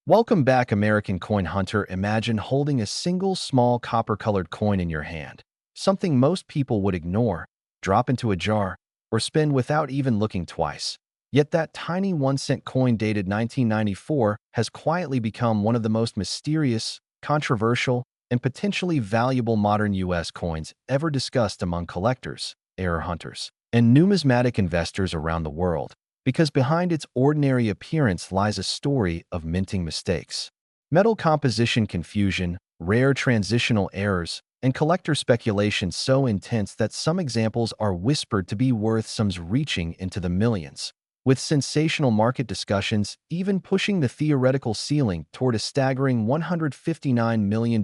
Welcome back, American coin hunter. Imagine holding a single small copper-colored coin in your hand, something most people would ignore, drop into a jar, or spin without even looking twice. Yet that tiny 1-cent coin dated 1994 has quietly become one of the most mysterious, controversial, and potentially valuable modern U.S. coins ever discussed among collectors, error hunters, and numismatic investors around the world, because behind its ordinary appearance lies a story of minting mistakes, metal composition confusion, rare transitional errors, and collector speculation so intense that some examples are whispered to be worth sums reaching into the millions, with sensational market discussions even pushing the theoretical ceiling toward a staggering $159 million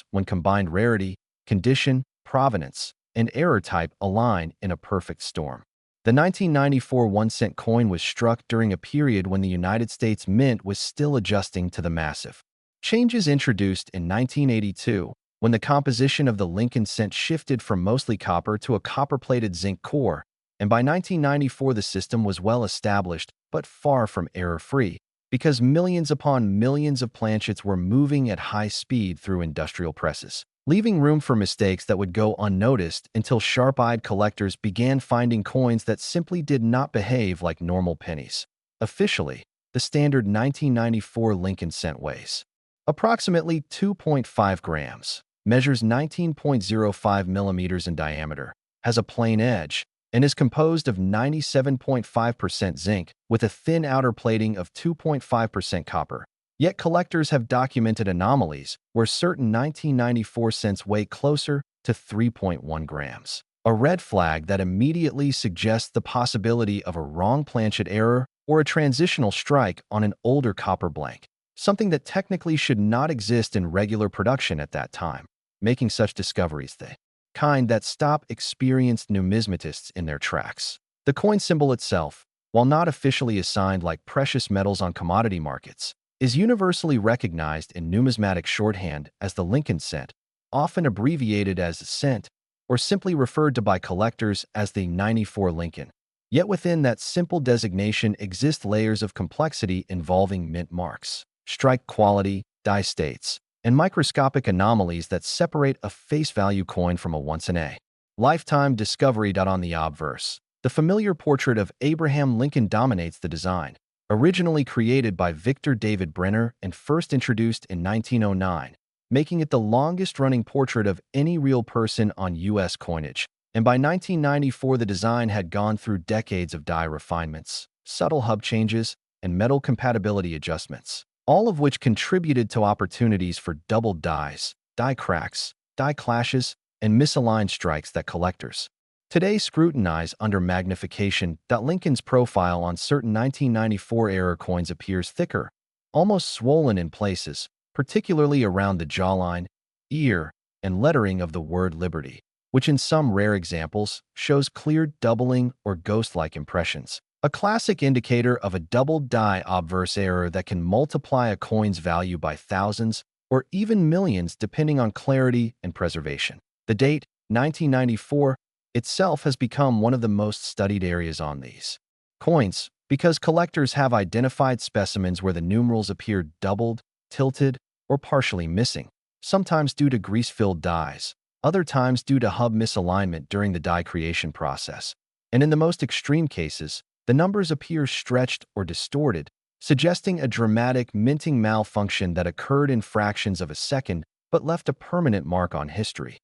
when combined rarity, condition, provenance, and error type align in a perfect storm. The 1994 1-cent coin was struck during a period when the United States Mint was still adjusting to the massive changes introduced in 1982, when the composition of the Lincoln cent shifted from mostly copper to a copper-plated zinc core, and by 1994 the system was well established but far from error-free, because millions upon millions of planchets were moving at high speed through industrial presses, leaving room for mistakes that would go unnoticed until sharp-eyed collectors began finding coins that simply did not behave like normal pennies. Officially, the standard 1994 Lincoln cent weighs approximately 2.5 grams, measures 19.05 millimeters in diameter, has a plain edge, and is composed of 97.5% zinc with a thin outer plating of 2.5% copper. Yet collectors have documented anomalies where certain 1994 cents weigh closer to 3.1 grams, a red flag that immediately suggests the possibility of a wrong planchet error or a transitional strike on an older copper blank, something that technically should not exist in regular production at that time, making such discoveries the kind that stop experienced numismatists in their tracks. The coin symbol itself, while not officially assigned like precious metals on commodity markets, is universally recognized in numismatic shorthand as the Lincoln cent, often abbreviated as cent, or simply referred to by collectors as the 94 Lincoln. Yet within that simple designation exist layers of complexity involving mint marks, strike quality, die states, and microscopic anomalies that separate a face value coin from a once-in-a lifetime discovery. On the obverse, the familiar portrait of Abraham Lincoln dominates the design. Originally created by Victor David Brenner and first introduced in 1909, making it the longest-running portrait of any real person on U.S. coinage. And by 1994, the design had gone through decades of die refinements, subtle hub changes, and metal compatibility adjustments, all of which contributed to opportunities for doubled dies, die cracks, die clashes, and misaligned strikes that collectors today scrutinize under magnification. Lincoln's profile on certain 1994 era coins appears thicker, almost swollen in places, particularly around the jawline, ear, and lettering of the word liberty, which in some rare examples shows clear doubling or ghost-like impressions, a classic indicator of a doubled die obverse error that can multiply a coin's value by thousands or even millions depending on clarity and preservation. The date, 1994, itself has become one of the most studied areas on these coins because collectors have identified specimens where the numerals appear doubled, tilted, or partially missing, sometimes due to grease-filled dies, other times due to hub misalignment during the die creation process. And in the most extreme cases, the numbers appear stretched or distorted, suggesting a dramatic minting malfunction that occurred in fractions of a second but left a permanent mark on history.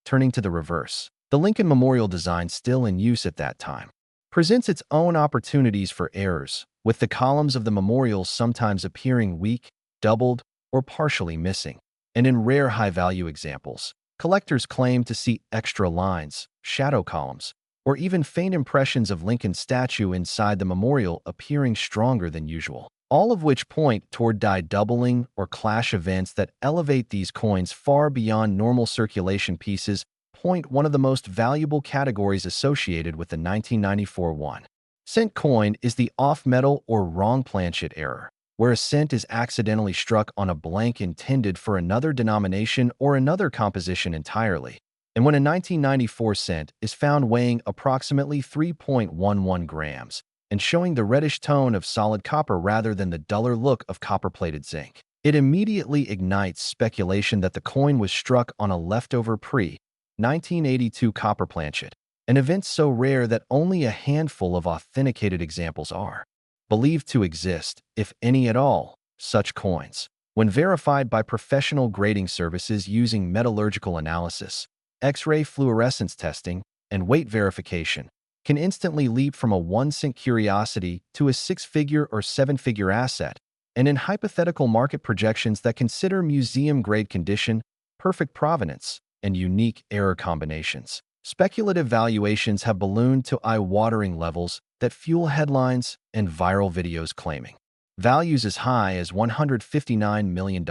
Turning to the reverse, the Lincoln Memorial design, still in use at that time, presents its own opportunities for errors, with the columns of the memorial sometimes appearing weak, doubled, or partially missing. And in rare high-value examples, collectors claim to see extra lines, shadow columns, or even faint impressions of Lincoln's statue inside the memorial appearing stronger than usual, all of which point toward die doubling or clash events that elevate these coins far beyond normal circulation pieces. One of the most valuable categories associated with the 1994 1-cent coin is the off-metal or wrong planchet error, where a cent is accidentally struck on a blank intended for another denomination or another composition entirely. And when a 1994 cent is found weighing approximately 3.11 grams, and showing the reddish tone of solid copper rather than the duller look of copper-plated zinc. It immediately ignites speculation that the coin was struck on a leftover pre-1982 copper planchet, an event so rare that only a handful of authenticated examples are believed to exist, if any at all, such coins. When verified by professional grading services using metallurgical analysis, X-ray fluorescence testing, and weight verification, can instantly leap from a 1-cent curiosity to a 6-figure or 7-figure asset, and in hypothetical market projections that consider museum-grade condition, perfect provenance, and unique error combinations. Speculative valuations have ballooned to eye-watering levels that fuel headlines and viral videos claiming values as high as $159 million.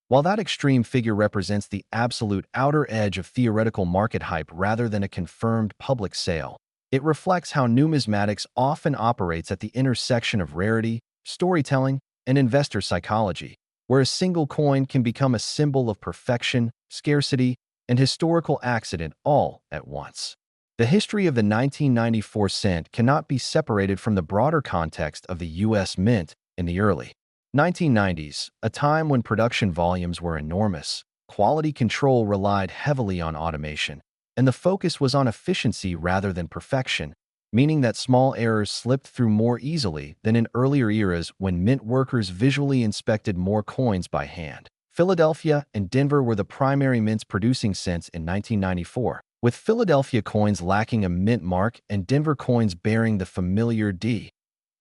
While that extreme figure represents the absolute outer edge of theoretical market hype rather than a confirmed public sale, it reflects how numismatics often operates at the intersection of rarity, storytelling, and investor psychology, where a single coin can become a symbol of perfection, scarcity, and historical accident all at once. The history of the 1994 cent cannot be separated from the broader context of the U.S. Mint in the early 1990s, a time when production volumes were enormous, quality control relied heavily on automation, and the focus was on efficiency rather than perfection, meaning that small errors slipped through more easily than in earlier eras when mint workers visually inspected more coins by hand. Philadelphia and Denver were the primary mints producing cents in 1994, with Philadelphia coins lacking a mint mark and Denver coins bearing the familiar D,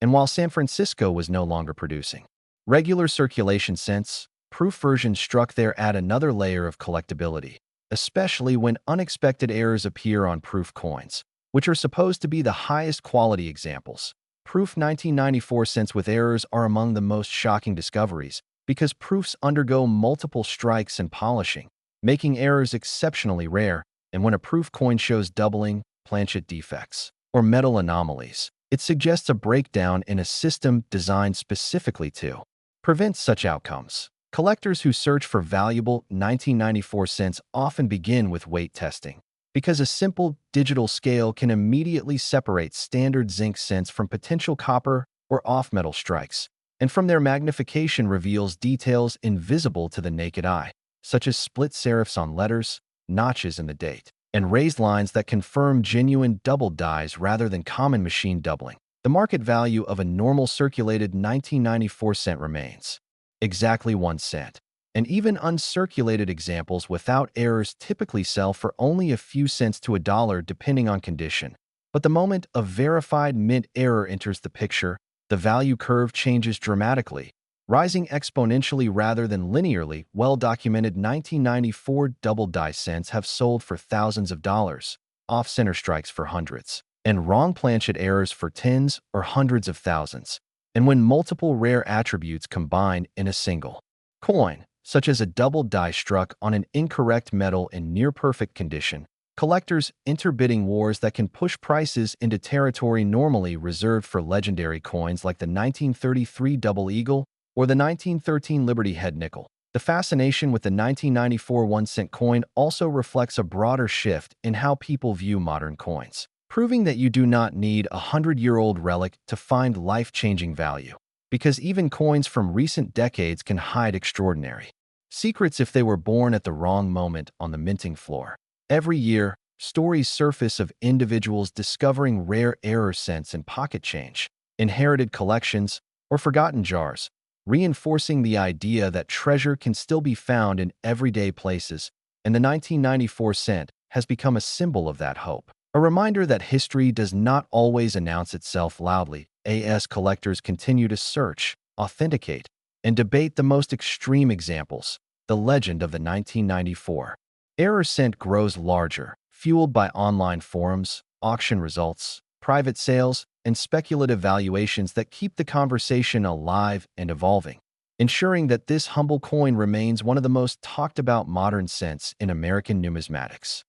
and while San Francisco was no longer producing regular circulation cents, proof versions struck there add another layer of collectability, especially when unexpected errors appear on proof coins, which are supposed to be the highest quality examples. Proof 1994 cents with errors are among the most shocking discoveries because proofs undergo multiple strikes and polishing, making errors exceptionally rare, and when a proof coin shows doubling, planchet defects, or metal anomalies, it suggests a breakdown in a system designed specifically to prevent such outcomes. Collectors who search for valuable 1994 cents often begin with weight testing, because a simple digital scale can immediately separate standard zinc cents from potential copper or off-metal strikes, and from their magnification reveals details invisible to the naked eye, such as split serifs on letters, notches in the date, and raised lines that confirm genuine double dies rather than common machine doubling. The market value of a normal circulated 1994 cent remains exactly 1 cent, and even uncirculated examples without errors typically sell for only a few cents to $1 depending on condition. But the moment a verified mint error enters the picture, the value curve changes dramatically, rising exponentially rather than linearly. Well-documented 1994 double die cents have sold for thousands of dollars, off-center strikes for hundreds, and wrong planchet errors for tens or hundreds of thousands. And when multiple rare attributes combine in a single coin, such as a double die struck on an incorrect metal in near-perfect condition, collectors enter bidding wars that can push prices into territory normally reserved for legendary coins like the 1933 Double Eagle or the 1913 Liberty Head Nickel. The fascination with the 1994 1-cent coin also reflects a broader shift in how people view modern coins, proving that you do not need a 100-year-old relic to find life-changing value, because even coins from recent decades can hide extraordinary secrets if they were born at the wrong moment on the minting floor. Every year, stories surface of individuals discovering rare error cents in pocket change, inherited collections, or forgotten jars, reinforcing the idea that treasure can still be found in everyday places, and the 1994 cent has become a symbol of that hope. A reminder that history does not always announce itself loudly, as collectors continue to search, authenticate, and debate the most extreme examples. The legend of the 1994 error cent grows larger, fueled by online forums, auction results, private sales, and speculative valuations that keep the conversation alive and evolving, ensuring that this humble coin remains one of the most talked about modern cents in American numismatics.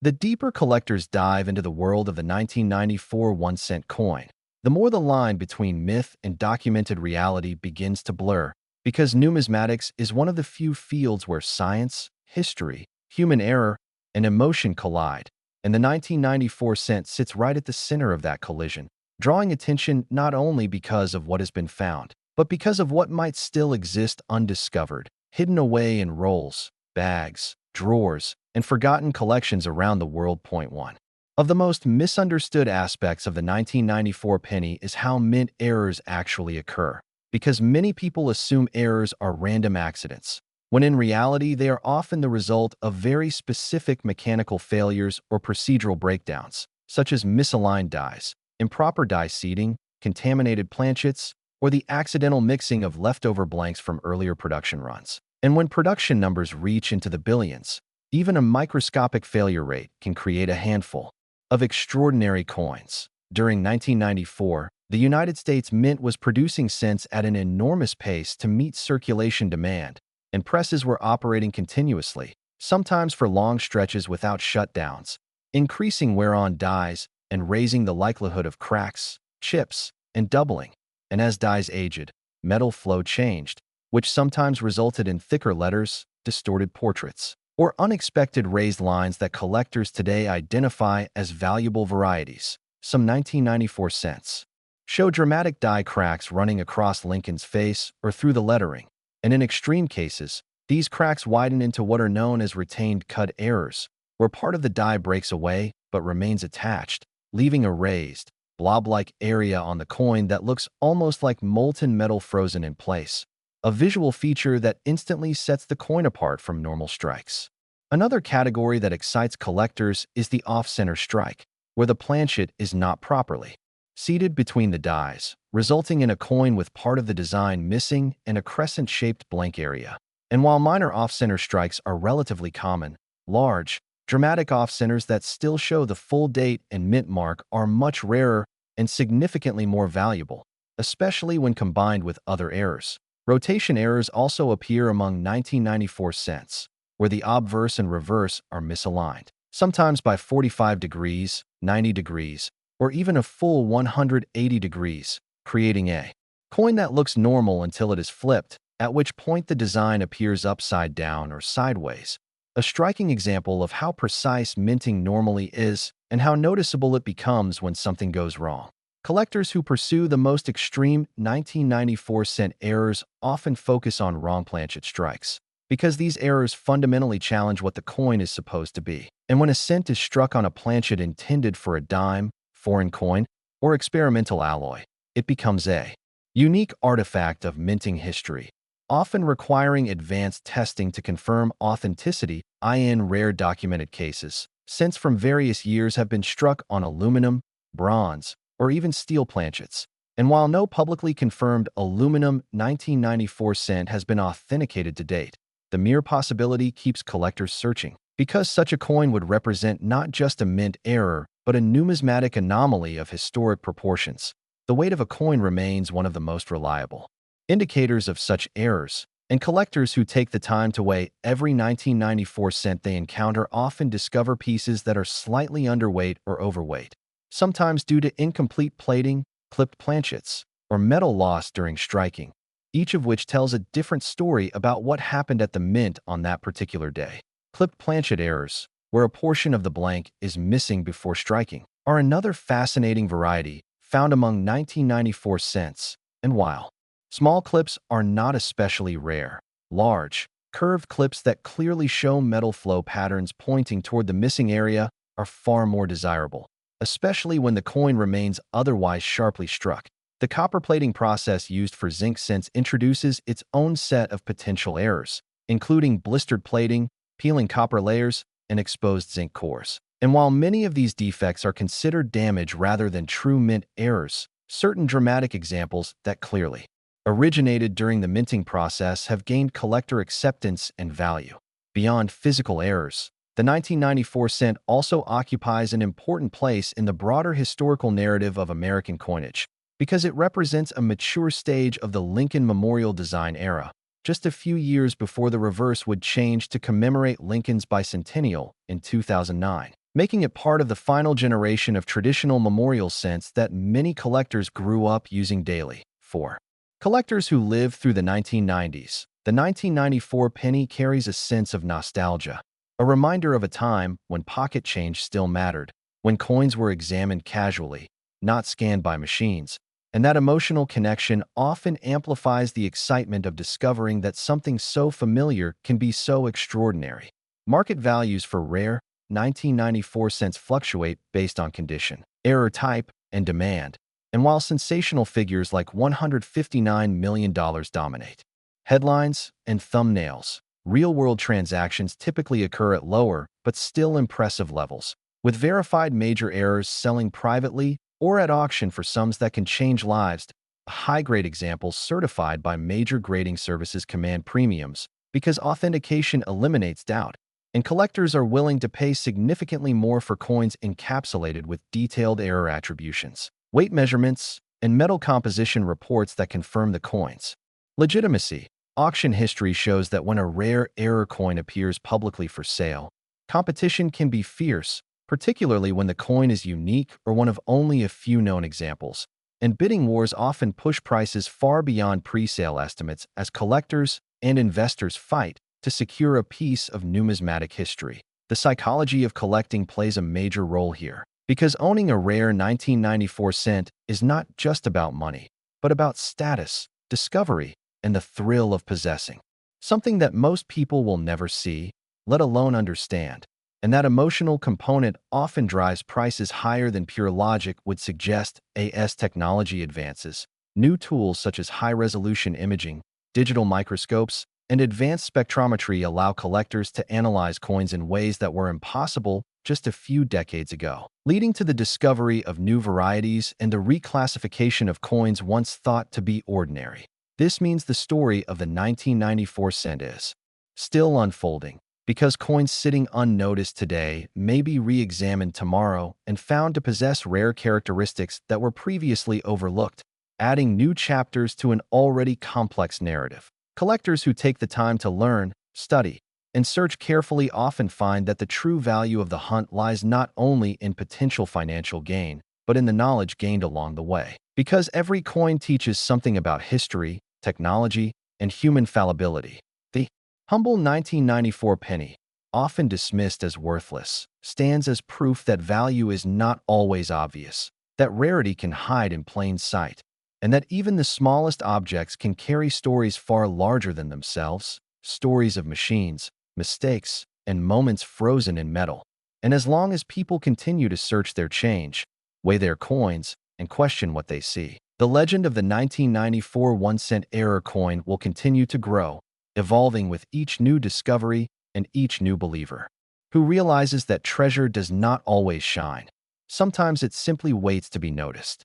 The deeper collectors dive into the world of the 1994 1-cent coin, the more the line between myth and documented reality begins to blur, because numismatics is one of the few fields where science, history, human error, and emotion collide, and the 1994 cent sits right at the center of that collision, drawing attention not only because of what has been found, but because of what might still exist undiscovered, hidden away in rolls, bags, drawers, and forgotten collections around the world. Point 1. Of the most misunderstood aspects of the 1994 penny is how mint errors actually occur, because many people assume errors are random accidents, when in reality they are often the result of very specific mechanical failures or procedural breakdowns, such as misaligned dies, improper die seating, contaminated planchets, or the accidental mixing of leftover blanks from earlier production runs. And when production numbers reach into the billions, even a microscopic failure rate can create a handful of extraordinary coins. During 1994, the United States Mint was producing cents at an enormous pace to meet circulation demand, and presses were operating continuously, sometimes for long stretches without shutdowns, increasing wear on dies and raising the likelihood of cracks, chips, and doubling. And as dies aged, metal flow changed, which sometimes resulted in thicker letters, distorted portraits, or unexpected raised lines that collectors today identify as valuable varieties. Some 1994 cents show dramatic die cracks running across Lincoln's face or through the lettering, and in extreme cases, these cracks widen into what are known as retained cut errors, where part of the die breaks away but remains attached, leaving a raised, blob-like area on the coin that looks almost like molten metal frozen in place, a visual feature that instantly sets the coin apart from normal strikes. Another category that excites collectors is the off-center strike, where the planchet is not properly seated between the dies, resulting in a coin with part of the design missing and a crescent-shaped blank area. And while minor off-center strikes are relatively common, large, dramatic off-centers that still show the full date and mint mark are much rarer and significantly more valuable, especially when combined with other errors. Rotation errors also appear among 1994 cents, where the obverse and reverse are misaligned, sometimes by 45 degrees, 90 degrees, or even a full 180 degrees, creating a coin that looks normal until it is flipped, at which point the design appears upside down or sideways. A striking example of how precise minting normally is and how noticeable it becomes when something goes wrong. Collectors who pursue the most extreme 1994 cent errors often focus on wrong planchet strikes, because these errors fundamentally challenge what the coin is supposed to be. And when a cent is struck on a planchet intended for a dime, foreign coin, or experimental alloy, it becomes a unique artifact of minting history, often requiring advanced testing to confirm authenticity. In rare documented cases, cents from various years have been struck on aluminum, bronze, or even steel planchets. And while no publicly confirmed aluminum 1994 cent has been authenticated to date, the mere possibility keeps collectors searching, because such a coin would represent not just a mint error, but a numismatic anomaly of historic proportions. The weight of a coin remains one of the most reliable indicators of such errors, and collectors who take the time to weigh every 1994 cent they encounter often discover pieces that are slightly underweight or overweight, sometimes due to incomplete plating, clipped planchets, or metal loss during striking, each of which tells a different story about what happened at the mint on that particular day. Clipped planchet errors, where a portion of the blank is missing before striking, are another fascinating variety found among 1994 cents, and while small clips are not especially rare, large, curved clips that clearly show metal flow patterns pointing toward the missing area are far more desirable, especially when the coin remains otherwise sharply struck. The copper plating process used for zinc cents introduces its own set of potential errors, including blistered plating, peeling copper layers, and exposed zinc cores. And while many of these defects are considered damage rather than true mint errors, certain dramatic examples that clearly originated during the minting process have gained collector acceptance and value. Beyond physical errors, the 1994 cent also occupies an important place in the broader historical narrative of American coinage, because it represents a mature stage of the Lincoln Memorial design era, just a few years before the reverse would change to commemorate Lincoln's bicentennial in 2009, making it part of the final generation of traditional memorial cents that many collectors grew up using daily. 4. Collectors who lived through the 1990s, the 1994 penny carries a sense of nostalgia, a reminder of a time when pocket change still mattered, when coins were examined casually, not scanned by machines, and that emotional connection often amplifies the excitement of discovering that something so familiar can be so extraordinary. Market values for rare 1994 cents fluctuate based on condition, error type, and demand, and while sensational figures like $159 million dominate headlines and thumbnails, real-world transactions typically occur at lower but still impressive levels, with verified major errors selling privately or at auction for sums that can change lives. High-grade examples certified by major grading services command premiums because authentication eliminates doubt, and collectors are willing to pay significantly more for coins encapsulated with detailed error attributions, weight measurements, and metal composition reports that confirm the coin's legitimacy. Auction history shows that when a rare error coin appears publicly for sale, competition can be fierce, particularly when the coin is unique or one of only a few known examples, and bidding wars often push prices far beyond pre-sale estimates as collectors and investors fight to secure a piece of numismatic history. The psychology of collecting plays a major role here, because owning a rare 1994 cent is not just about money, but about status, discovery, and the thrill of possessing something that most people will never see, let alone understand. And that emotional component often drives prices higher than pure logic would suggest. As technology advances, new tools such as high-resolution imaging, digital microscopes, and advanced spectrometry allow collectors to analyze coins in ways that were impossible just a few decades ago, leading to the discovery of new varieties and the reclassification of coins once thought to be ordinary. This means the story of the 1994 cent is still unfolding, because coins sitting unnoticed today may be re-examined tomorrow and found to possess rare characteristics that were previously overlooked, adding new chapters to an already complex narrative. Collectors who take the time to learn, study, and search carefully often find that the true value of the hunt lies not only in potential financial gain, but in the knowledge gained along the way. Because every coin teaches something about history, technology, and human fallibility. The humble 1994 penny, often dismissed as worthless, stands as proof that value is not always obvious, that rarity can hide in plain sight, and that even the smallest objects can carry stories far larger than themselves, stories of machines, mistakes, and moments frozen in metal. And as long as people continue to search their change, weigh their coins, and question what they see, the legend of the 1994 1-cent error coin will continue to grow, evolving with each new discovery and each new believer, who realizes that treasure does not always shine. Sometimes it simply waits to be noticed.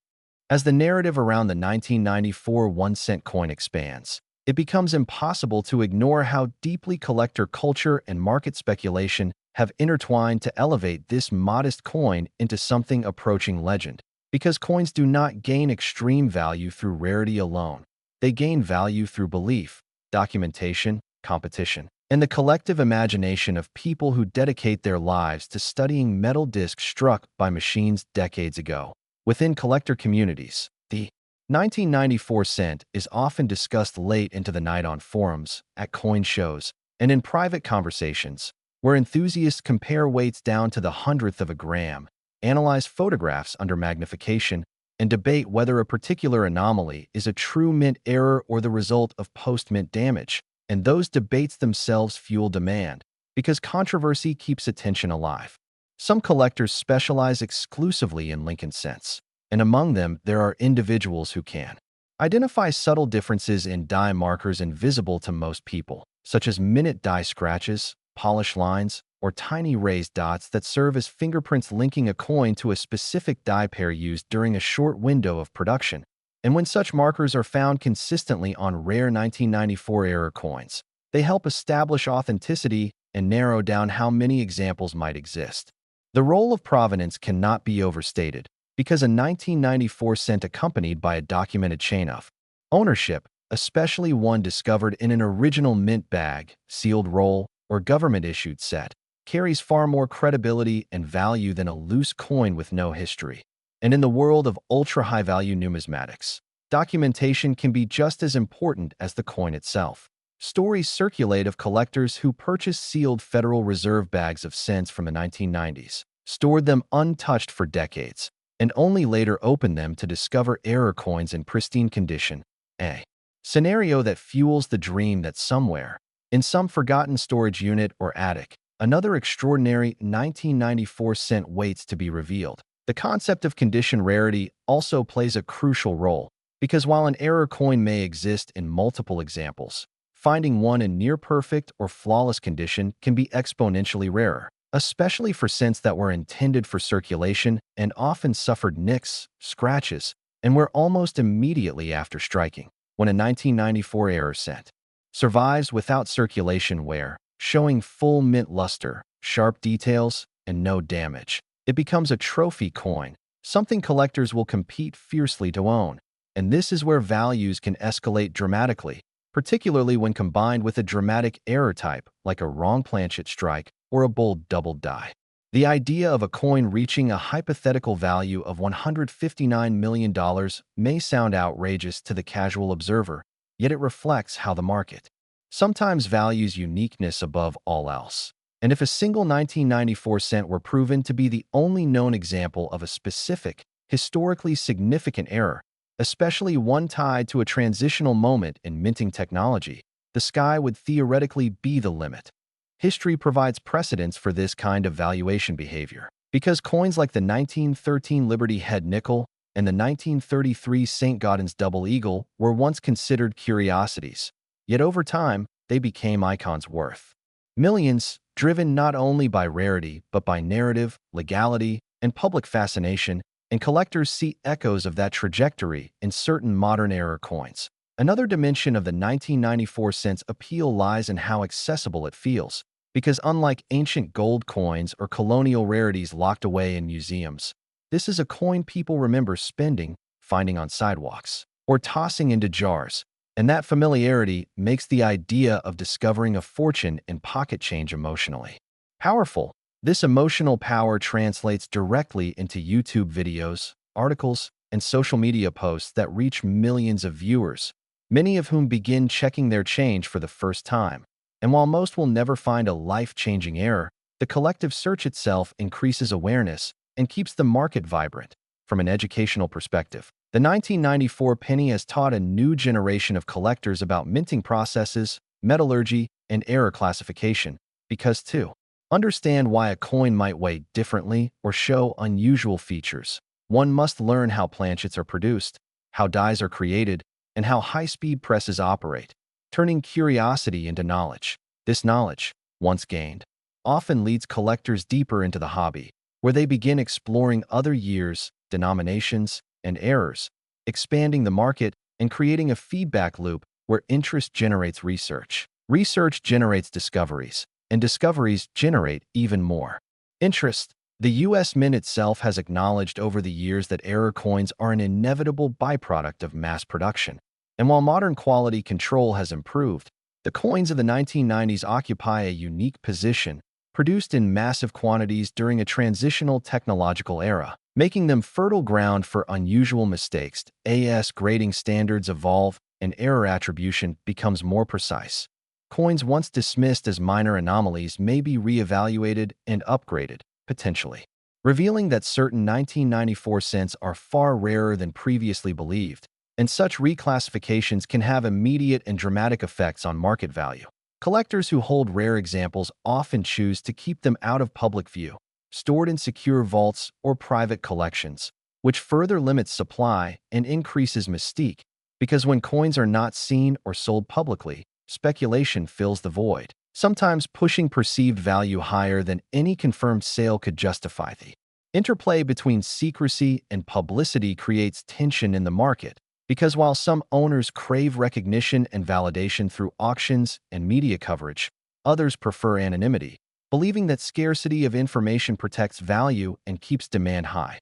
As the narrative around the 1994 1-cent coin expands, it becomes impossible to ignore how deeply collector culture and market speculation have intertwined to elevate this modest coin into something approaching legend. Because coins do not gain extreme value through rarity alone. They gain value through belief, documentation, competition, and the collective imagination of people who dedicate their lives to studying metal discs struck by machines decades ago. Within collector communities, the 1994 cent is often discussed late into the night on forums, at coin shows, and in private conversations, where enthusiasts compare weights down to the hundredth of a gram, analyze photographs under magnification, and debate whether a particular anomaly is a true mint error or the result of post-mint damage. And those debates themselves fuel demand, because controversy keeps attention alive. Some collectors specialize exclusively in Lincoln cents, and among them there are individuals who can identify subtle differences in die markers invisible to most people, such as minute die scratches, polished lines, or tiny raised dots that serve as fingerprints linking a coin to a specific die pair used during a short window of production. And when such markers are found consistently on rare 1994 error coins, they help establish authenticity and narrow down how many examples might exist. The role of provenance cannot be overstated, because a 1994 cent accompanied by a documented chain of ownership, especially one discovered in an original mint bag, sealed roll, or government-issued set, carries far more credibility and value than a loose coin with no history. And in the world of ultra-high-value numismatics, documentation can be just as important as the coin itself. Stories circulate of collectors who purchased sealed Federal Reserve bags of cents from the 1990s, stored them untouched for decades, and only later open them to discover error coins in pristine condition. A scenario that fuels the dream that somewhere, in some forgotten storage unit or attic, another extraordinary 1994 cent waits to be revealed. The concept of condition rarity also plays a crucial role, because while an error coin may exist in multiple examples, finding one in near-perfect or flawless condition can be exponentially rarer, especially for cents that were intended for circulation and often suffered nicks, scratches, and were almost immediately after striking. When a 1994 error cent survives without circulation wear, showing full mint luster, sharp details, and no damage, it becomes a trophy coin, something collectors will compete fiercely to own. And this is where values can escalate dramatically, particularly when combined with a dramatic error type like a wrong planchet strike or a bold double die. The idea of a coin reaching a hypothetical value of $159 million may sound outrageous to the casual observer, yet it reflects how the market sometimes values uniqueness above all else. And if a single 1994 cent were proven to be the only known example of a specific, historically significant error, especially one tied to a transitional moment in minting technology, the sky would theoretically be the limit. History provides precedents for this kind of valuation behavior, because coins like the 1913 Liberty Head Nickel and the 1933 St. Gaudens Double Eagle were once considered curiosities, yet over time, they became icons worth millions, driven not only by rarity but by narrative, legality, and public fascination, and collectors see echoes of that trajectory in certain modern error coins. Another dimension of the 1994 cent's appeal lies in how accessible it feels, because unlike ancient gold coins or colonial rarities locked away in museums, this is a coin people remember spending, finding on sidewalks, or tossing into jars, and that familiarity makes the idea of discovering a fortune in pocket change emotionally powerful. This emotional power translates directly into YouTube videos, articles, and social media posts that reach millions of viewers, many of whom begin checking their change for the first time. And while most will never find a life-changing error, the collective search itself increases awareness and keeps the market vibrant. From an educational perspective, the 1994 penny has taught a new generation of collectors about minting processes, metallurgy, and error classification, because to understand why a coin might weigh differently or show unusual features, one must learn how planchets are produced, how dies are created, and how high-speed presses operate, turning curiosity into knowledge. This knowledge, once gained, often leads collectors deeper into the hobby, where they begin exploring other years, denominations, and errors, expanding the market and creating a feedback loop where interest generates research. Research generates discoveries, and discoveries generate even more interest. The U.S. Mint itself has acknowledged over the years that error coins are an inevitable byproduct of mass production. And while modern quality control has improved, the coins of the 1990s occupy a unique position, produced in massive quantities during a transitional technological era, making them fertile ground for unusual mistakes. As grading standards evolve and error attribution becomes more precise, coins once dismissed as minor anomalies may be reevaluated and upgraded, potentially revealing that certain 1994 cents are far rarer than previously believed, and such reclassifications can have immediate and dramatic effects on market value. Collectors who hold rare examples often choose to keep them out of public view, stored in secure vaults or private collections, which further limits supply and increases mystique, because when coins are not seen or sold publicly, speculation fills the void, sometimes pushing perceived value higher than any confirmed sale could justify. The interplay between secrecy and publicity creates tension in the market, because while some owners crave recognition and validation through auctions and media coverage, others prefer anonymity, believing that scarcity of information protects value and keeps demand high.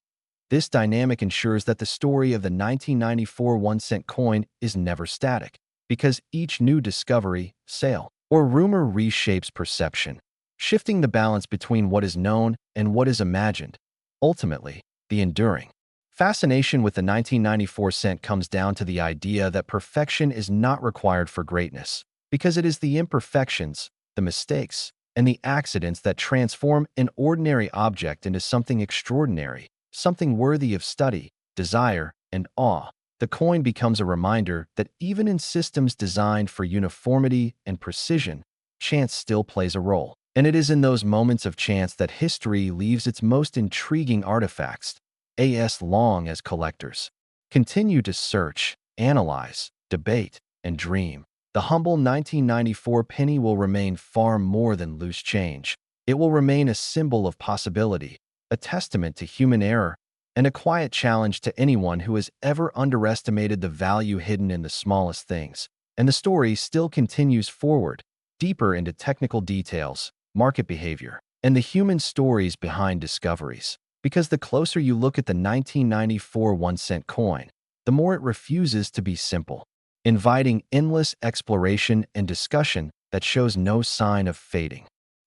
This dynamic ensures that the story of the 1994 1-cent coin is never static, because each new discovery, sale, or rumor reshapes perception, shifting the balance between what is known and what is imagined. Ultimately, the enduring fascination with the 1994 cent comes down to the idea that perfection is not required for greatness, because it is the imperfections, the mistakes, and the accidents that transform an ordinary object into something extraordinary. something worthy of study, desire, and awe. The coin becomes a reminder that even in systems designed for uniformity and precision, chance still plays a role. And it is in those moments of chance that history leaves its most intriguing artifacts, as long as collectors continue to search, analyze, debate, and dream. The humble 1994 penny will remain far more than loose change. It will remain a symbol of possibility, a testament to human error, and a quiet challenge to anyone who has ever underestimated the value hidden in the smallest things. And the story still continues forward, deeper into technical details, market behavior, and the human stories behind discoveries. Because the closer you look at the 1994 1-cent coin, the more it refuses to be simple, inviting endless exploration and discussion that shows no sign of fading.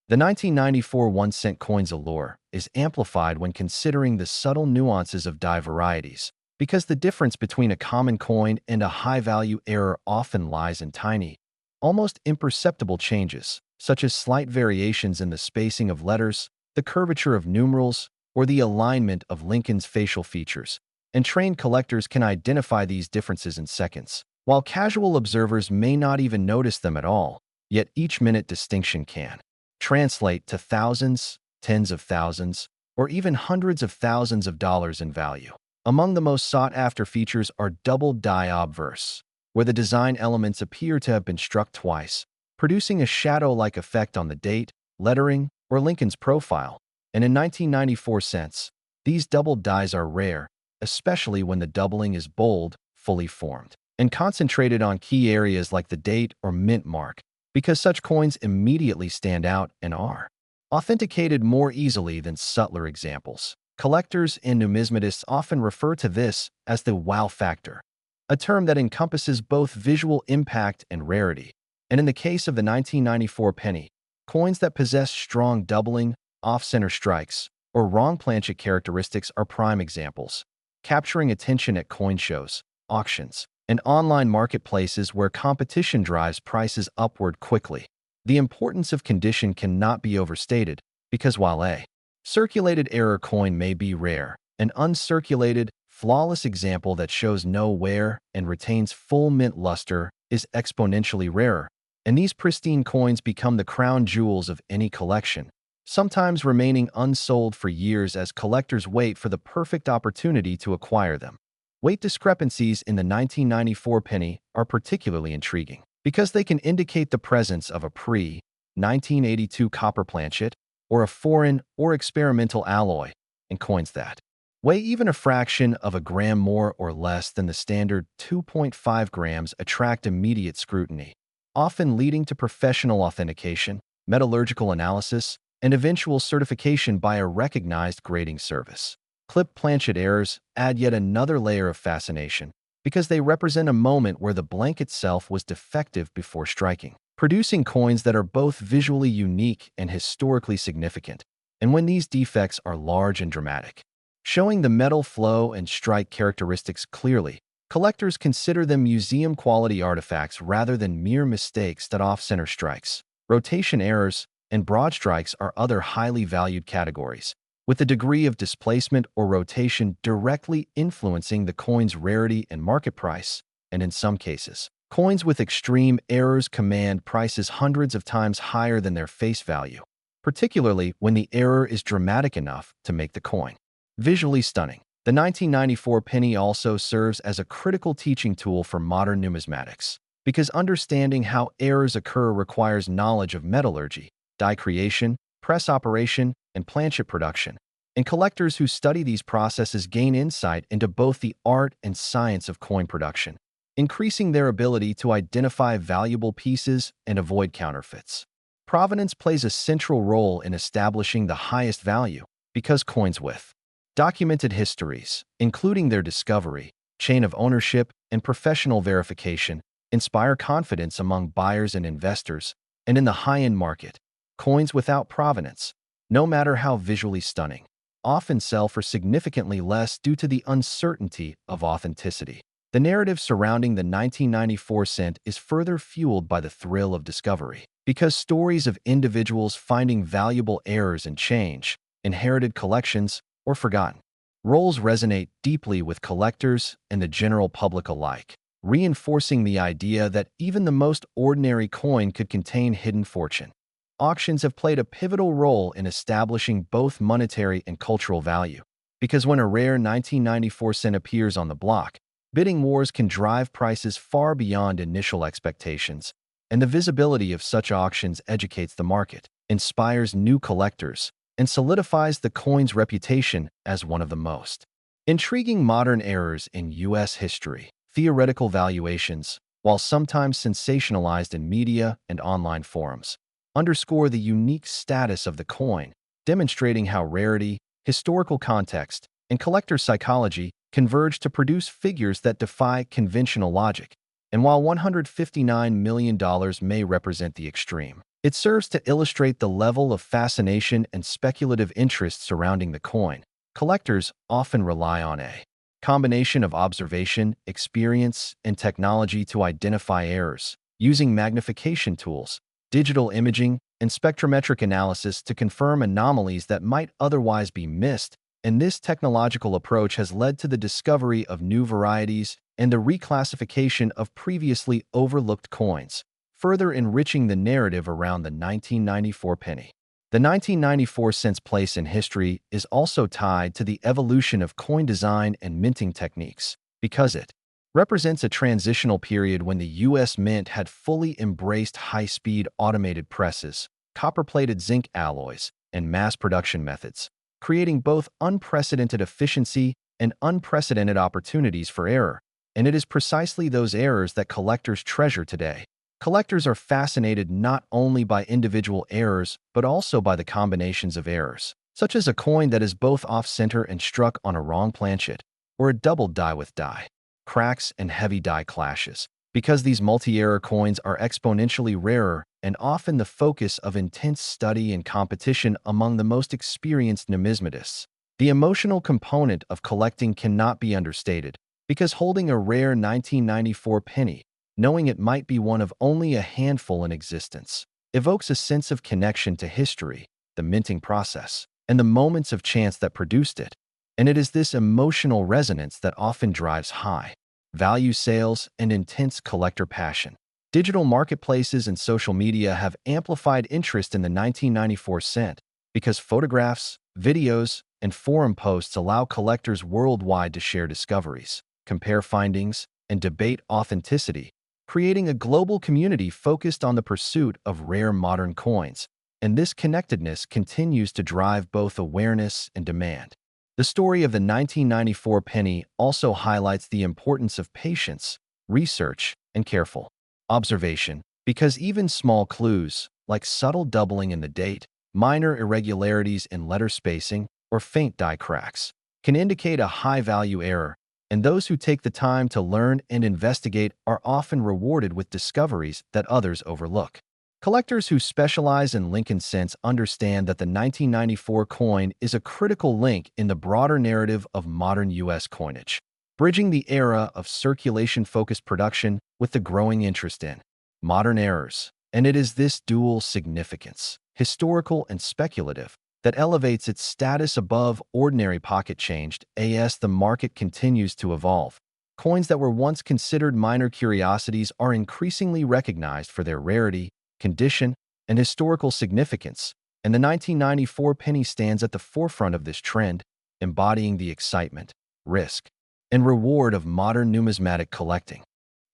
The 1994 1-cent coin's allure is amplified when considering the subtle nuances of die varieties, because the difference between a common coin and a high-value error often lies in tiny, almost imperceptible changes, such as slight variations in the spacing of letters, the curvature of numerals, or the alignment of Lincoln's facial features. And trained collectors can identify these differences in seconds, while casual observers may not even notice them at all, yet each minute distinction can translate to thousands, tens of thousands, or even hundreds of thousands of dollars in value. Among the most sought-after features are double die obverse, where the design elements appear to have been struck twice, producing a shadow-like effect on the date, lettering, or Lincoln's profile. And in 1994 cents, these double dies are rare, especially when the doubling is bold, fully formed, and concentrated on key areas like the date or mint mark, because such coins immediately stand out and are authenticated more easily than subtler examples. Collectors and numismatists often refer to this as the wow factor, a term that encompasses both visual impact and rarity. And in the case of the 1994 penny, coins that possess strong doubling, off-center strikes, or wrong planchet characteristics are prime examples, capturing attention at coin shows, auctions, and online marketplaces where competition drives prices upward quickly. The importance of condition cannot be overstated, because while a circulated error coin may be rare, an uncirculated, flawless example that shows no wear and retains full mint luster is exponentially rarer, and these pristine coins become the crown jewels of any collection, sometimes remaining unsold for years as collectors wait for the perfect opportunity to acquire them. Weight discrepancies in the 1994 penny are particularly intriguing, because they can indicate the presence of a pre-1982 copper planchet or a foreign or experimental alloy, and coins that weigh even a fraction of a gram more or less than the standard 2.5 grams attract immediate scrutiny, often leading to professional authentication, metallurgical analysis, and eventual certification by a recognized grading service. Clip planchet errors add yet another layer of fascination, because they represent a moment where the blank itself was defective before striking, producing coins that are both visually unique and historically significant. And when these defects are large and dramatic, showing the metal flow and strike characteristics clearly, collectors consider them museum-quality artifacts rather than mere mistakes that off-center strikes. Rotation errors and broad strikes are other highly valued categories, with the degree of displacement or rotation directly influencing the coin's rarity and market price, and in some cases, coins with extreme errors command prices hundreds of times higher than their face value, particularly when the error is dramatic enough to make the coin visually stunning. The 1994 penny also serves as a critical teaching tool for modern numismatics, because understanding how errors occur requires knowledge of metallurgy, die creation, press operation, and planchet production. And collectors who study these processes gain insight into both the art and science of coin production, increasing their ability to identify valuable pieces and avoid counterfeits. Provenance plays a central role in establishing the highest value, because coins with documented histories, including their discovery, chain of ownership, and professional verification, inspire confidence among buyers and investors. And in the high-end market, coins without provenance, no matter how visually stunning, often sell for significantly less due to the uncertainty of authenticity. The narrative surrounding the 1994 cent is further fueled by the thrill of discovery, because stories of individuals finding valuable errors in change, inherited collections, or forgotten roles resonate deeply with collectors and the general public alike, reinforcing the idea that even the most ordinary coin could contain hidden fortune. Auctions have played a pivotal role in establishing both monetary and cultural value, because when a rare 1994 cent appears on the block, bidding wars can drive prices far beyond initial expectations, and the visibility of such auctions educates the market, inspires new collectors, and solidifies the coin's reputation as one of the most intriguing modern errors in U.S. history. Theoretical valuations, while sometimes sensationalized in media and online forums, underscore the unique status of the coin, demonstrating how rarity, historical context, and collector psychology converge to produce figures that defy conventional logic. And while $159 million may represent the extreme, it serves to illustrate the level of fascination and speculative interest surrounding the coin. Collectors often rely on a combination of observation, experience, and technology to identify errors, using magnification tools, digital imaging, and spectrometric analysis to confirm anomalies that might otherwise be missed, and this technological approach has led to the discovery of new varieties and the reclassification of previously overlooked coins, further enriching the narrative around the 1994 penny. The 1994 cent's place in history is also tied to the evolution of coin design and minting techniques, because it represents a transitional period when the U.S. Mint had fully embraced high-speed automated presses, copper-plated zinc alloys, and mass production methods, creating both unprecedented efficiency and unprecedented opportunities for error. And it is precisely those errors that collectors treasure today. Collectors are fascinated not only by individual errors, but also by the combinations of errors, such as a coin that is both off-center and struck on a wrong planchet, or a doubled die with die cracks and heavy die clashes. Because these multi-error coins are exponentially rarer and often the focus of intense study and competition among the most experienced numismatists, the emotional component of collecting cannot be understated, because holding a rare 1994 penny, knowing it might be one of only a handful in existence, evokes a sense of connection to history, the minting process, and the moments of chance that produced it. And it is this emotional resonance that often drives high-value sales and intense collector passion. Digital marketplaces and social media have amplified interest in the 1994 cent because photographs, videos, and forum posts allow collectors worldwide to share discoveries, compare findings, and debate authenticity, creating a global community focused on the pursuit of rare modern coins. And this connectedness continues to drive both awareness and demand. The story of the 1994 penny also highlights the importance of patience, research, and careful observation, because even small clues, like subtle doubling in the date, minor irregularities in letter spacing, or faint die cracks, can indicate a high-value error, and those who take the time to learn and investigate are often rewarded with discoveries that others overlook. Collectors who specialize in Lincoln cents understand that the 1994 coin is a critical link in the broader narrative of modern U.S. coinage, bridging the era of circulation-focused production with the growing interest in modern errors. And it is this dual significance, historical and speculative, that elevates its status above ordinary pocket change. As the market continues to evolve, coins that were once considered minor curiosities are increasingly recognized for their rarity, condition, and historical significance, and the 1994 penny stands at the forefront of this trend, embodying the excitement, risk, and reward of modern numismatic collecting.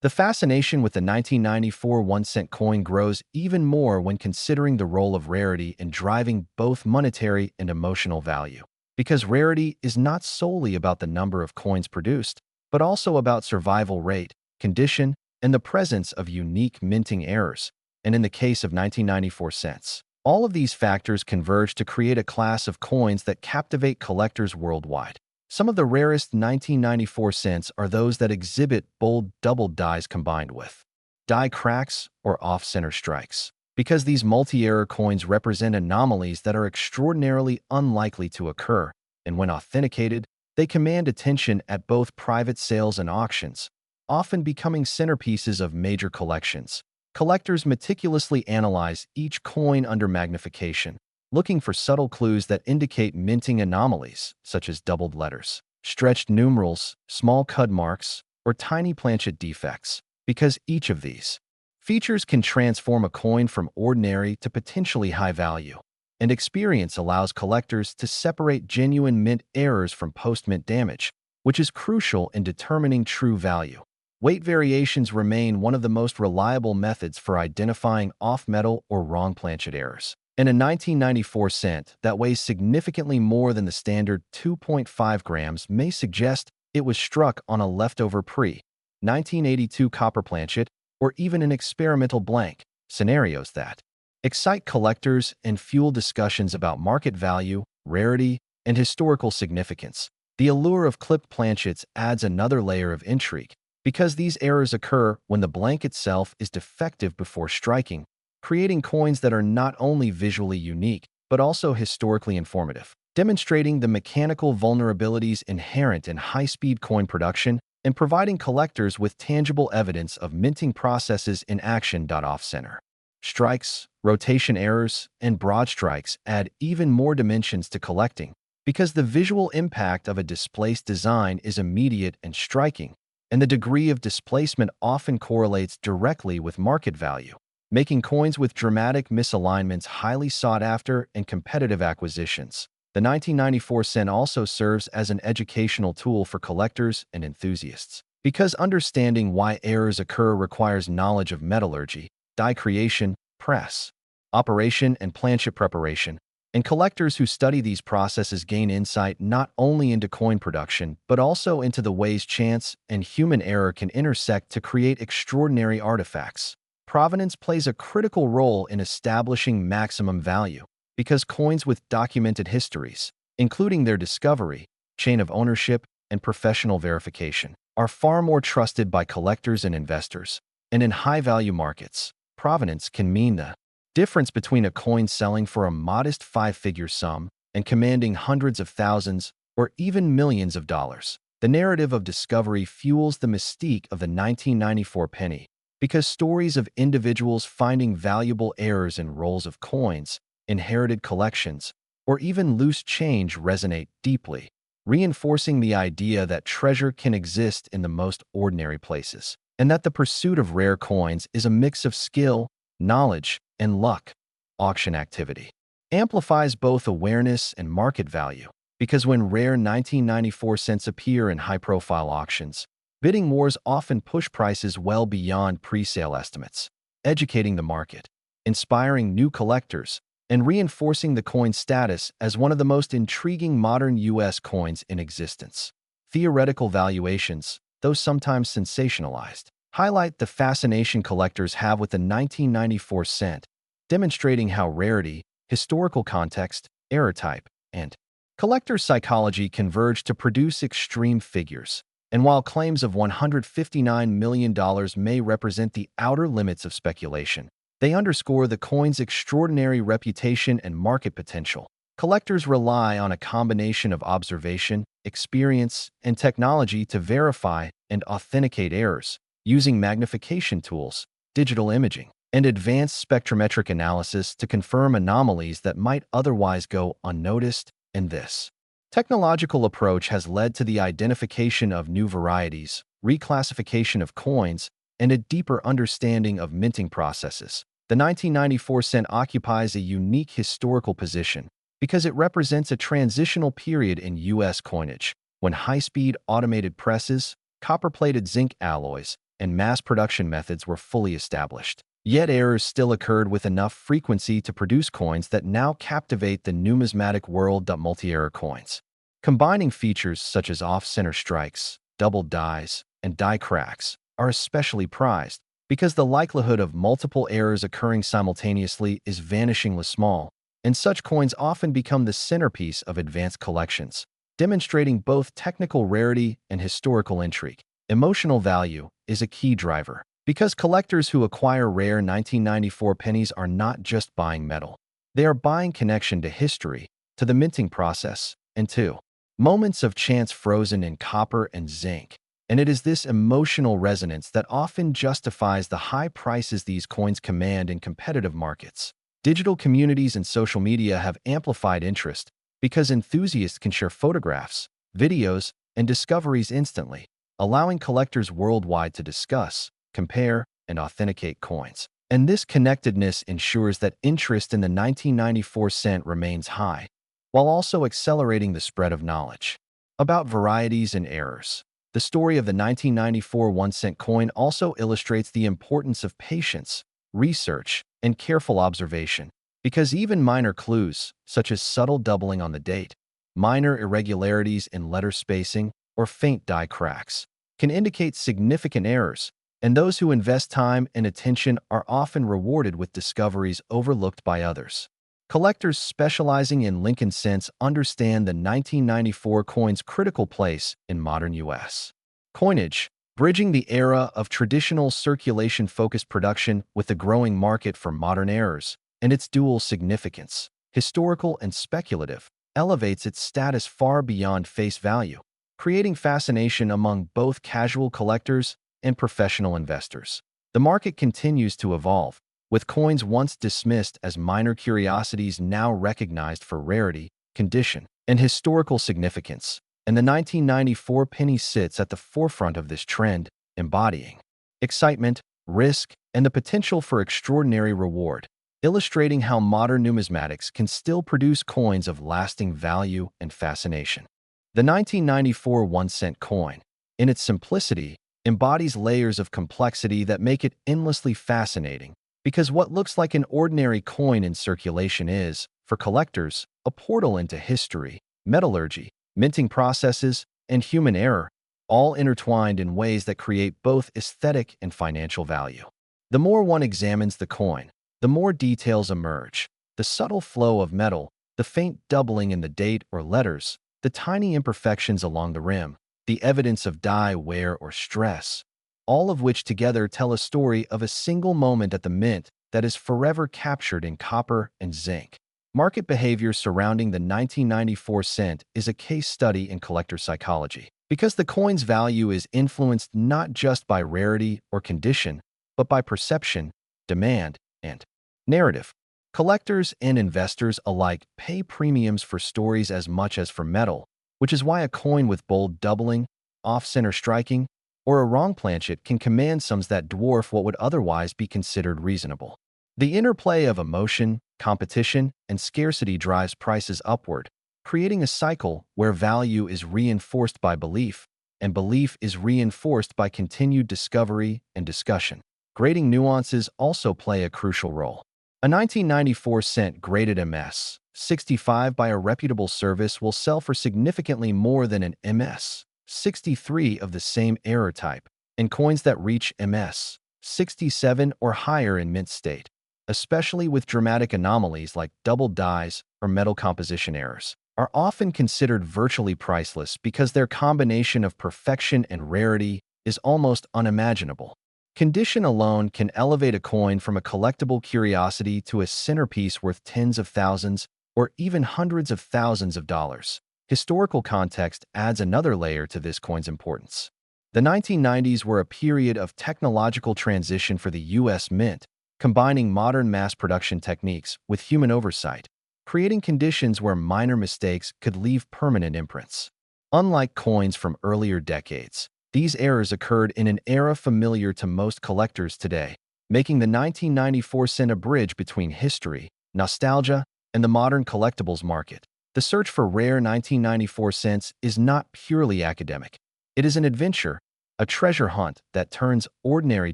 The fascination with the 1994 1-cent coin grows even more when considering the role of rarity in driving both monetary and emotional value, because rarity is not solely about the number of coins produced, but also about survival rate, condition, and the presence of unique minting errors. And in the case of 1994 cents, all of these factors converge to create a class of coins that captivate collectors worldwide. Some of the rarest 1994 cents are those that exhibit bold doubled dies combined with die cracks or off-center strikes, because these multi-error coins represent anomalies that are extraordinarily unlikely to occur, and when authenticated, they command attention at both private sales and auctions, often becoming centerpieces of major collections. Collectors meticulously analyze each coin under magnification, looking for subtle clues that indicate minting anomalies, such as doubled letters, stretched numerals, small cut marks, or tiny planchet defects, because each of these features can transform a coin from ordinary to potentially high value. And experience allows collectors to separate genuine mint errors from post-mint damage, which is crucial in determining true value. Weight variations remain one of the most reliable methods for identifying off-metal or wrong planchet errors. In a 1994 cent that weighs significantly more than the standard 2.5 grams may suggest it was struck on a leftover pre-1982 copper planchet or even an experimental blank, scenarios that excite collectors and fuel discussions about market value, rarity, and historical significance. The allure of clipped planchets adds another layer of intrigue, because these errors occur when the blank itself is defective before striking, creating coins that are not only visually unique, but also historically informative, demonstrating the mechanical vulnerabilities inherent in high-speed coin production and providing collectors with tangible evidence of minting processes in action. Off-center strikes, rotation errors, and broad strikes add even more dimensions to collecting, because the visual impact of a displaced design is immediate and striking, and the degree of displacement often correlates directly with market value, making coins with dramatic misalignments highly sought after and competitive acquisitions. The 1994 cent also serves as an educational tool for collectors and enthusiasts, because understanding why errors occur requires knowledge of metallurgy, die creation, press, operation, and planchet preparation, and collectors who study these processes gain insight not only into coin production, but also into the ways chance and human error can intersect to create extraordinary artifacts. Provenance plays a critical role in establishing maximum value, because coins with documented histories, including their discovery, chain of ownership, and professional verification, are far more trusted by collectors and investors. And in high-value markets, provenance can mean the difference between a coin selling for a modest five-figure sum and commanding hundreds of thousands or even millions of dollars. The narrative of discovery fuels the mystique of the 1994 penny, because stories of individuals finding valuable errors in rolls of coins, inherited collections, or even loose change resonate deeply, reinforcing the idea that treasure can exist in the most ordinary places, and that the pursuit of rare coins is a mix of skill, knowledge, and luck. Auction activity amplifies both awareness and market value, because when rare 1994 cents appear in high-profile auctions, bidding wars often push prices well beyond pre-sale estimates, educating the market, inspiring new collectors, and reinforcing the coin's status as one of the most intriguing modern U.S. coins in existence. Theoretical valuations, though sometimes sensationalized, highlight the fascination collectors have with the 1994 cent, demonstrating how rarity, historical context, error type, and collector psychology converge to produce extreme figures. And while claims of $159 million may represent the outer limits of speculation, they underscore the coin's extraordinary reputation and market potential. Collectors rely on a combination of observation, experience, and technology to verify and authenticate errors, using magnification tools, digital imaging, and advanced spectrometric analysis to confirm anomalies that might otherwise go unnoticed. And this technological approach has led to the identification of new varieties, reclassification of coins, and a deeper understanding of minting processes. The 1994 cent occupies a unique historical position because it represents a transitional period in U.S. coinage, when high-speed automated presses, copper-plated zinc alloys, and mass production methods were fully established. Yet errors still occurred with enough frequency to produce coins that now captivate the numismatic world. Multi-error coins, combining features such as off-center strikes, double dies, and die cracks, are especially prized, because the likelihood of multiple errors occurring simultaneously is vanishingly small, and such coins often become the centerpiece of advanced collections, demonstrating both technical rarity and historical intrigue. Emotional value is a key driver, because collectors who acquire rare 1994 pennies are not just buying metal. They are buying connection to history, to the minting process, and to moments of chance frozen in copper and zinc. And it is this emotional resonance that often justifies the high prices these coins command in competitive markets. Digital communities and social media have amplified interest, because enthusiasts can share photographs, videos, and discoveries instantly, allowing collectors worldwide to discuss, compare, and authenticate coins. And this connectedness ensures that interest in the 1994 cent remains high, while also accelerating the spread of knowledge. About varieties and errors. The story of the 1994 1-cent coin also illustrates the importance of patience, research, and careful observation, because even minor clues, such as subtle doubling on the date, minor irregularities in letter spacing, or faint die cracks, can indicate significant errors, and those who invest time and attention are often rewarded with discoveries overlooked by others. Collectors specializing in Lincoln cents understand the 1994 coin's critical place in modern U.S. coinage, bridging the era of traditional circulation-focused production with the growing market for modern errors, and its dual significance, historical and speculative, elevates its status far beyond face value, creating fascination among both casual collectors and professional investors. The market continues to evolve, with coins once dismissed as minor curiosities now recognized for rarity, condition, and historical significance, and the 1994 penny sits at the forefront of this trend, embodying excitement, risk, and the potential for extraordinary reward, illustrating how modern numismatics can still produce coins of lasting value and fascination. The 1994 1-cent coin, in its simplicity, embodies layers of complexity that make it endlessly fascinating, because what looks like an ordinary coin in circulation is, for collectors, a portal into history, metallurgy, minting processes, and human error, all intertwined in ways that create both aesthetic and financial value. The more one examines the coin, the more details emerge: the subtle flow of metal, the faint doubling in the date or letters, the tiny imperfections along the rim, the evidence of die wear or stress, all of which together tell a story of a single moment at the mint that is forever captured in copper and zinc. Market behavior surrounding the 1994 cent is a case study in collector psychology, because the coin's value is influenced not just by rarity or condition, but by perception, demand, and narrative. Collectors and investors alike pay premiums for stories as much as for metal, which is why a coin with bold doubling, off-center striking, or a wrong planchet can command sums that dwarf what would otherwise be considered reasonable. The interplay of emotion, competition, and scarcity drives prices upward, creating a cycle where value is reinforced by belief, and belief is reinforced by continued discovery and discussion. Grading nuances also play a crucial role. A 1994 cent graded MS 65 by a reputable service will sell for significantly more than an MS 63 of the same error type, and coins that reach MS 67 or higher in mint state, especially with dramatic anomalies like double dies or metal composition errors, are often considered virtually priceless because their combination of perfection and rarity is almost unimaginable. Condition alone can elevate a coin from a collectible curiosity to a centerpiece worth tens of thousands or even hundreds of thousands of dollars. Historical context adds another layer to this coin's importance. The 1990s were a period of technological transition for the U.S. Mint, combining modern mass production techniques with human oversight, creating conditions where minor mistakes could leave permanent imprints. Unlike coins from earlier decades, these errors occurred in an era familiar to most collectors today, making the 1994 cent a bridge between history, nostalgia, and the modern collectibles market. The search for rare 1994 cents is not purely academic. It is an adventure, a treasure hunt that turns ordinary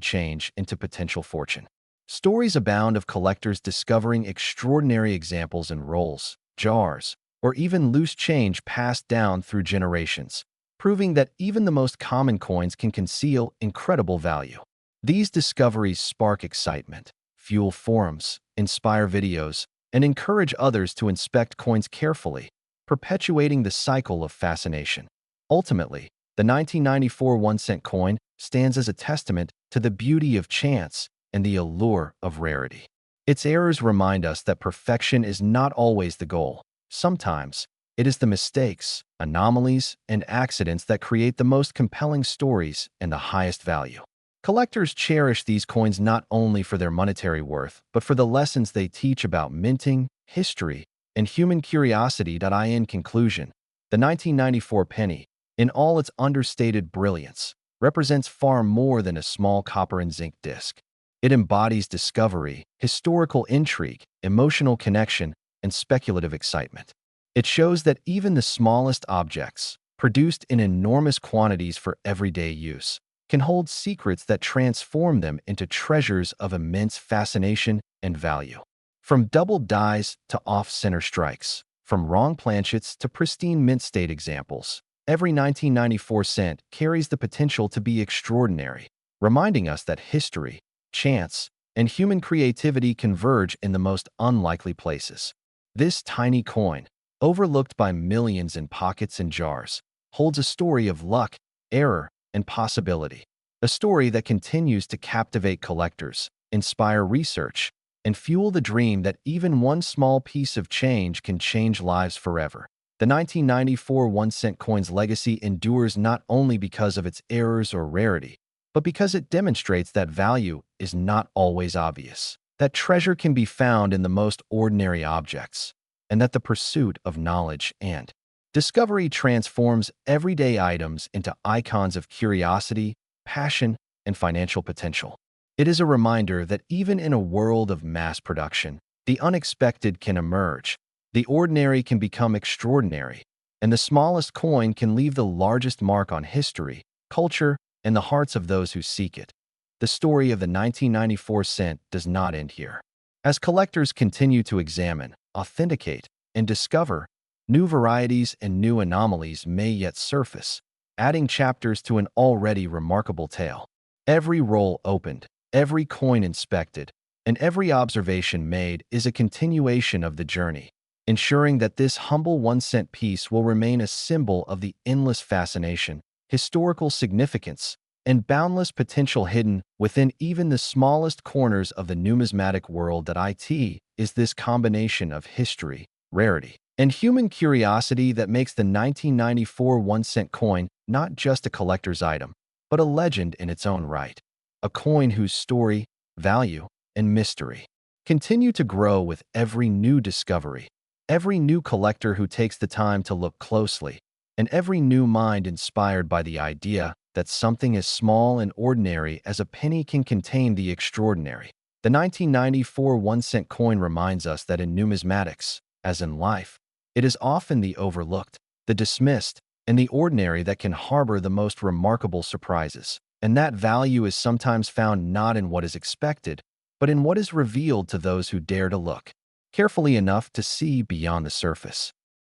change into potential fortune. Stories abound of collectors discovering extraordinary examples in rolls, jars, or even loose change passed down through generations, proving that even the most common coins can conceal incredible value. These discoveries spark excitement, fuel forums, inspire videos, and encourage others to inspect coins carefully, perpetuating the cycle of fascination. Ultimately, the 1994 1-cent coin stands as a testament to the beauty of chance and the allure of rarity. Its errors remind us that perfection is not always the goal. Sometimes, it is the mistakes, anomalies, and accidents that create the most compelling stories and the highest value. Collectors cherish these coins not only for their monetary worth, but for the lessons they teach about minting, history, and human curiosity. In conclusion, the 1994 penny, in all its understated brilliance, represents far more than a small copper and zinc disc. It embodies discovery, historical intrigue, emotional connection, and speculative excitement. It shows that even the smallest objects, produced in enormous quantities for everyday use, can hold secrets that transform them into treasures of immense fascination and value. From double dies to off-center strikes, from wrong planchets to pristine mint-state examples, every 1994 cent carries the potential to be extraordinary, reminding us that history, chance, and human creativity converge in the most unlikely places. This tiny coin, overlooked by millions in pockets and jars, holds a story of luck, error, and possibility. A story that continues to captivate collectors, inspire research, and fuel the dream that even one small piece of change can change lives forever. The 1994 1-cent coin's legacy endures not only because of its errors or rarity, but because it demonstrates that value is not always obvious, that treasure can be found in the most ordinary objects, and that the pursuit of knowledge and discovery transforms everyday items into icons of curiosity, passion, and financial potential. It is a reminder that even in a world of mass production, the unexpected can emerge, the ordinary can become extraordinary, and the smallest coin can leave the largest mark on history, culture, and the hearts of those who seek it. The story of the 1994 cent does not end here. As collectors continue to examine, authenticate, and discover, new varieties and new anomalies may yet surface, adding chapters to an already remarkable tale. Every roll opened, every coin inspected, and every observation made is a continuation of the journey, ensuring that this humble 1-cent piece will remain a symbol of the endless fascination, historical significance, and boundless potential hidden within even the smallest corners of the numismatic world. That it is this combination of history, rarity, and human curiosity that makes the 1994 1-cent coin not just a collector's item, but a legend in its own right. A coin whose story, value, and mystery continue to grow with every new discovery, every new collector who takes the time to look closely, and every new mind inspired by the idea that something as small and ordinary as a penny can contain the extraordinary. The 1994 1-cent coin reminds us that in numismatics, as in life, it is often the overlooked, the dismissed, and the ordinary that can harbor the most remarkable surprises. And that value is sometimes found not in what is expected, but in what is revealed to those who dare to look carefully enough to see beyond the surface.